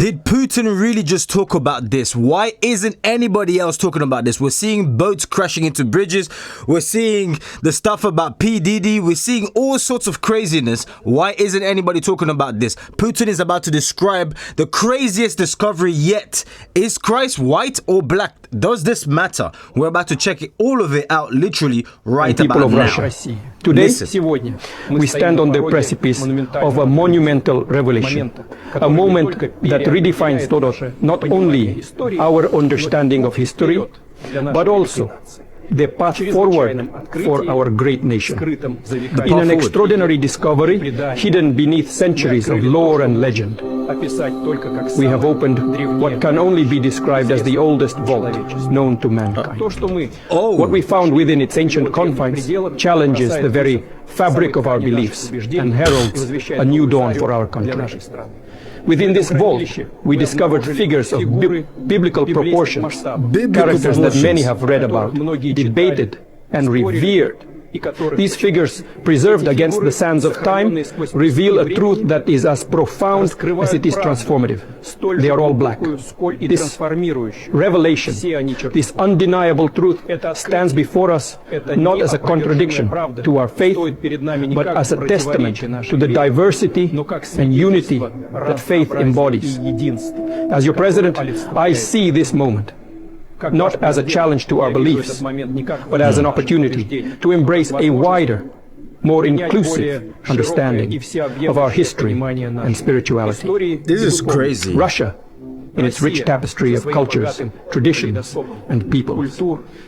Did Putin really just talk about this? Why isn't anybody else talking about this? We're seeing boats crashing into bridges. We're seeing the stuff about P. Diddy. We're seeing all sorts of craziness. Why isn't anybody talking about this? Putin is about to describe the craziest discovery yet. Is Christ white or black? Does this matter? We're about to check all of it out literally right about now. Today, we stand on the precipice of a monumental revelation, a moment that redefines not only our understanding of history, but also the path forward for our great nation. In an extraordinary discovery hidden beneath centuries of lore and legend, we have opened what can only be described as the oldest vault known to mankind. What we found within its ancient confines challenges the very fabric of our beliefs and heralds a new dawn for our country. Within this vault, we discovered figures of biblical proportions, characters that many have read about, debated, and revered. These figures, preserved against the sands of time, reveal a truth that is as profound as it is transformative. They are all black. This revelation, this undeniable truth, stands before us not as a contradiction to our faith, but as a testament to the diversity and unity that faith embodies. As your president, I see this moment not as a challenge to our beliefs, but as an opportunity to embrace a wider, more inclusive understanding of our history and spirituality. This is crazy. Russia, in its rich tapestry of cultures, traditions, and people,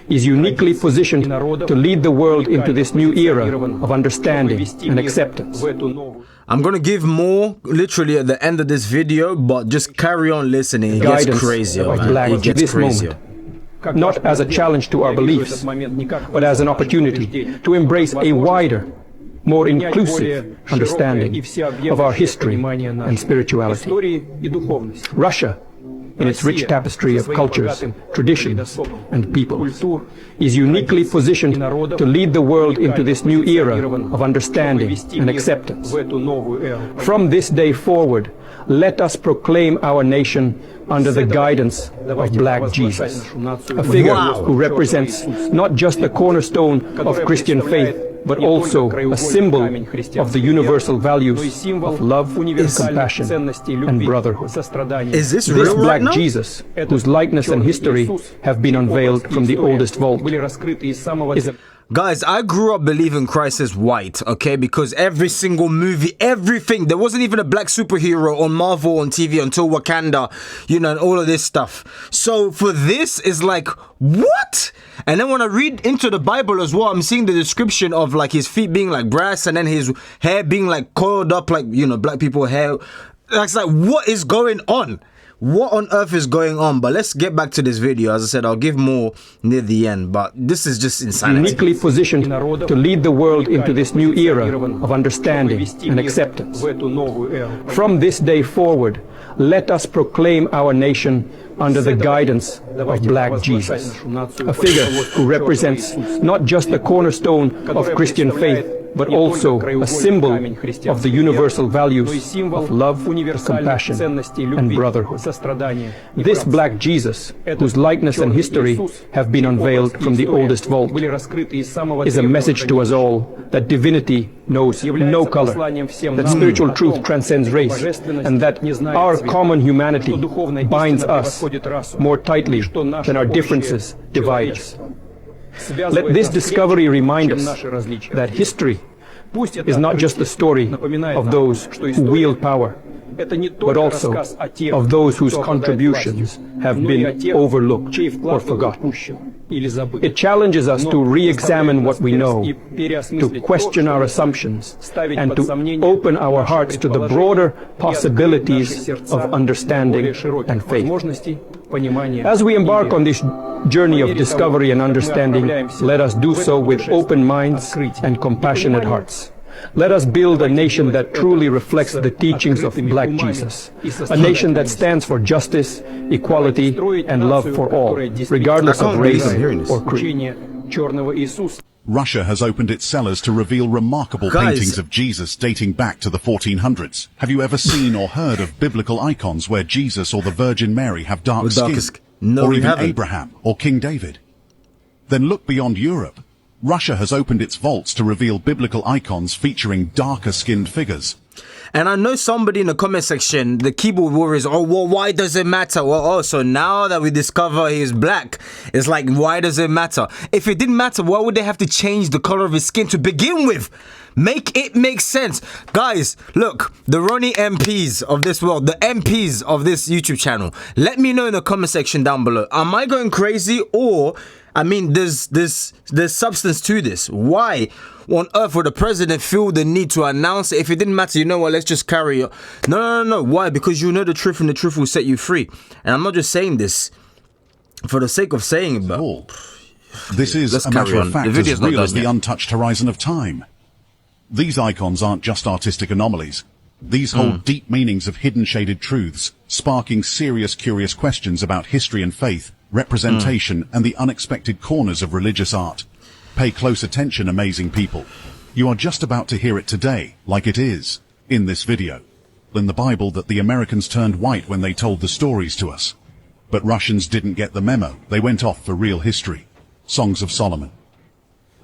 is uniquely positioned to lead the world into this new era of understanding and acceptance. I'm going to give more literally at the end of this video, but just carry on listening. It gets crazier, man. It gets crazier. Not as a challenge to our beliefs, but as an opportunity to embrace a wider, more inclusive understanding of our history and spirituality. Russia, in its rich tapestry of cultures, traditions, and people, is uniquely positioned to lead the world into this new era of understanding and acceptance. From this day forward, let us proclaim our nation under the guidance of Black Jesus, a figure who represents not just the cornerstone of Christian faith, but also a symbol of the universal values of love, compassion, and brotherhood. Is this real This Black right now? Jesus, whose likeness and history have been unveiled from the oldest vault, is a Guys, I grew up believing Christ is white, okay? Because every single movie, everything, there wasn't even a black superhero on Marvel on TV until Wakanda, you know, and all of this stuff. So for this is like, what? And then when I read into the Bible as well, I'm seeing the description of like his feet being like brass and then his hair being like coiled up like, you know, black people hair. It's like, what is going on? What on earth is going on? But let's get back to this video. As I said, I'll give more near the end, but this is just insanity. Uniquely positioned to lead the world into this new era of understanding and acceptance. From this day forward, let us proclaim our nation under the guidance of Black Jesus, a figure who represents not just the cornerstone of Christian faith, but also a symbol of the universal values of love, compassion, and brotherhood. This Black Jesus, whose likeness and history have been unveiled from the oldest vault, is a message to us all that divinity knows no color, that spiritual truth transcends race, and that our common humanity binds us more tightly than our differences divide us. Let this discovery remind us that history is not just the story of those who wield power, but also of those whose contributions have been overlooked or forgotten. It challenges us to re-examine what we know, to question our assumptions, and to open our hearts to the broader possibilities of understanding and faith. As we embark on this journey of discovery and understanding, let us do so with open minds and compassionate hearts. Let us build a nation that truly reflects the teachings of Black Jesus, a nation that stands for justice, equality, and love for all, regardless of race or creed. Russia has opened its cellars to reveal remarkable paintings of Jesus dating back to the 1400s. Have you ever seen or heard of biblical icons where Jesus or the Virgin Mary have dark skin? No, or even Abraham or King David? Then look beyond Europe. Russia has opened its vaults to reveal biblical icons featuring darker-skinned figures. And I know somebody in the comment section, the keyboard warriors, oh, well, why does it matter? Well, oh, so now that we discover he is black, it's like, why does it matter? If it didn't matter, why would they have to change the color of his skin to begin with? Make it make sense. Guys, look, the Ronnie MPs of this world, the MPs of this YouTube channel, let me know in the comment section down below. Am I going crazy, or, I mean, there's substance to this? Why on earth would the president feel the need to announce it? If it didn't matter, you know what, let's just carry on. No. Why? Because you know the truth, and the truth will set you free. And I'm not just saying this for the sake of saying it, but this is a matter of fact as real as the untouched horizon of time. These icons aren't just artistic anomalies. These hold deep meanings of hidden shaded truths, sparking serious, curious questions about history and faith, representation, and the unexpected corners of religious art. Pay close attention, amazing people. You are just about to hear it today, like it is, in this video. In the Bible that the Americans turned white when they told the stories to us. But Russians didn't get the memo. They went off for real history. Songs of Solomon.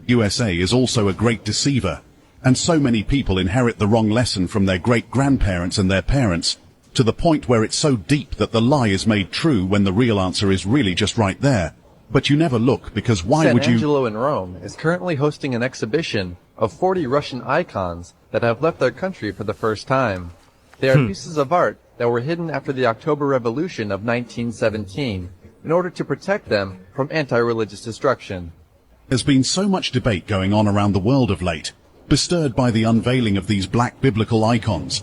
USA is also a great deceiver, and so many people inherit the wrong lesson from their great-grandparents and their parents, to the point where it's so deep that the lie is made true when the real answer is really just right there. But you never look, because why would you... San Angelo in Rome is currently hosting an exhibition of 40 Russian icons that have left their country for the first time. They are pieces of art that were hidden after the October Revolution of 1917 in order to protect them from anti-religious destruction. There's been so much debate going on around the world of late, bestirred by the unveiling of these black biblical icons.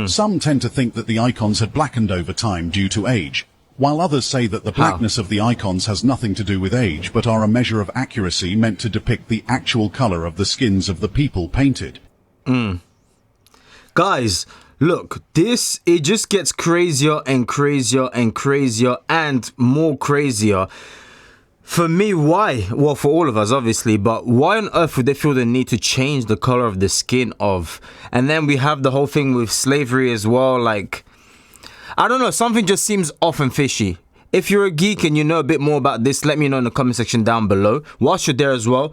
Some tend to think that the icons had blackened over time due to age, while others say that the blackness of the icons has nothing to do with age, but are a measure of accuracy meant to depict the actual color of the skins of the people painted. Guys, look, it just gets crazier and crazier and crazier and more crazier. For me, why? Well, for all of us, obviously, but why on earth would they feel the need to change the color of the skin of? And then we have the whole thing with slavery as well, like... I don't know, something just seems off and fishy. If you're a geek and you know a bit more about this, let me know in the comment section down below. Whilst you're there as well,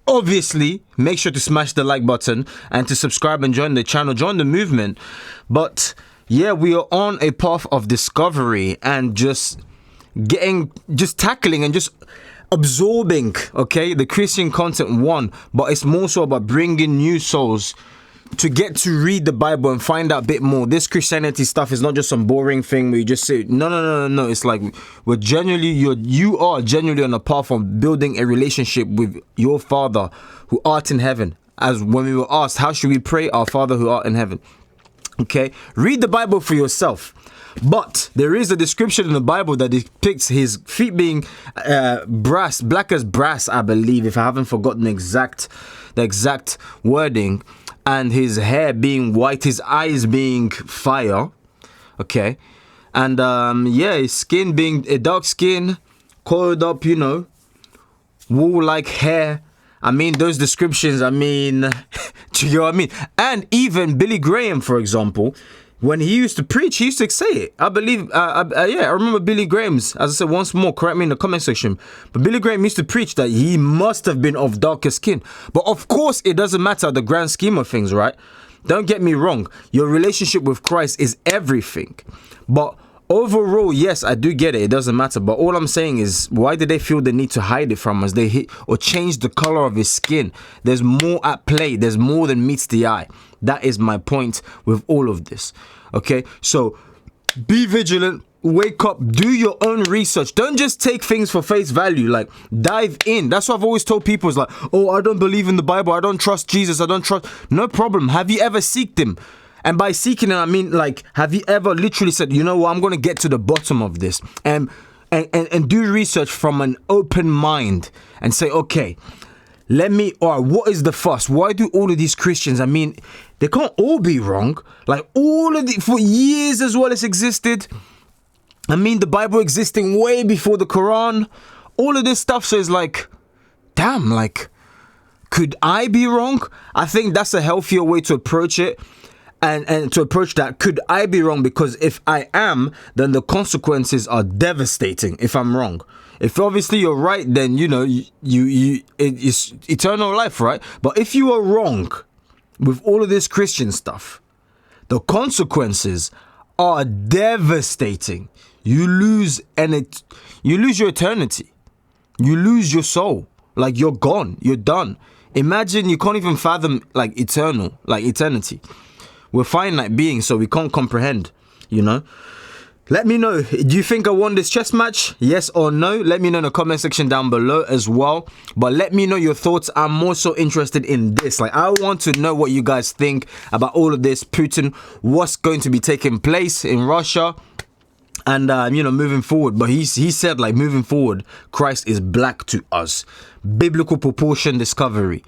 obviously, make sure to smash the like button and to subscribe and join the channel, join the movement. But yeah, we are on a path of discovery and just tackling and just absorbing, okay, the Christian content, but it's more so about bringing new souls to get to read the Bible and find out a bit more. This Christianity stuff is not just some boring thing where you just say, no. It's like you are genuinely on a path of building a relationship with your Father who art in heaven. As when we were asked, how should we pray? Our Father who art in heaven. Okay, read the Bible for yourself. But there is a description in the Bible that depicts his feet being black as brass, I believe, if I haven't forgotten the exact wording. And his hair being white, his eyes being fire, okay, and his skin being a dark skin, coiled up, wool-like hair. I mean, those descriptions, I mean, do you know what I mean? And even Billy Graham, for example, when he used to preach, he used to say it. I believe, I remember Billy Graham's, as I said once more, correct me in the comment section, but Billy Graham used to preach that he must have been of darker skin. But of course, it doesn't matter the grand scheme of things, right? Don't get me wrong. Your relationship with Christ is everything. But overall, yes, I do get it. It doesn't matter. But all I'm saying is, why did they feel the need to hide it from us? They hit or change the color of his skin. There's more at play. There's more than meets the eye. That is my point with all of this. Okay, so be vigilant, wake up, do your own research. Don't just take things for face value, like dive in. That's what I've always told people, is like, oh, I don't believe in the Bible, I don't trust Jesus, I don't trust. No problem. Have you ever seeked him? And by seeking him, I mean, like, have you ever literally said, you know what, I'm going to get to the bottom of this and do research from an open mind and say, okay, what is the fuss? Why do all of these Christians, I mean, they can't all be wrong. Like, for years as well as existed. I mean, the Bible existing way before the Quran. All of this stuff, so it's like, damn, like, Could I be wrong? I think that's a healthier way to approach it. And to approach that, could I be wrong? Because if I am, then the consequences are devastating if I'm wrong. If obviously you're right, then, you know, it's eternal life, right? But if you are wrong with all of this Christian stuff, the consequences are devastating. You lose your eternity. You lose your soul. Like, you're gone. You're done. Imagine you can't even fathom like eternity. We're finite beings, so we can't comprehend, you know. Let me know, do you think I won this chess match? Yes or no? Let me know in the comment section down below as well. But let me know your thoughts. I'm more so interested in this. Like, I want to know what you guys think about all of this. Putin, what's going to be taking place in Russia? And, you know, moving forward. But he said, like, moving forward, Christ is black to us. Biblical proportion discovery.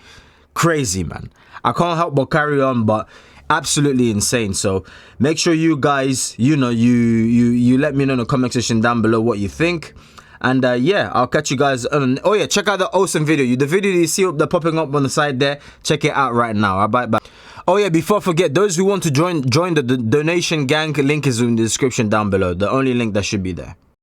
Crazy, man. I can't help but carry on, but absolutely insane. So make sure you guys, you know, you let me know in the comment section down below what you think. And yeah, I'll catch you guys on. Oh yeah, check out the awesome video. The video you see up there popping up on the side there, check it out right now. All right, bye. Oh yeah, before I forget, those who want to join the donation gang, link is in the description down below. The only link that should be there.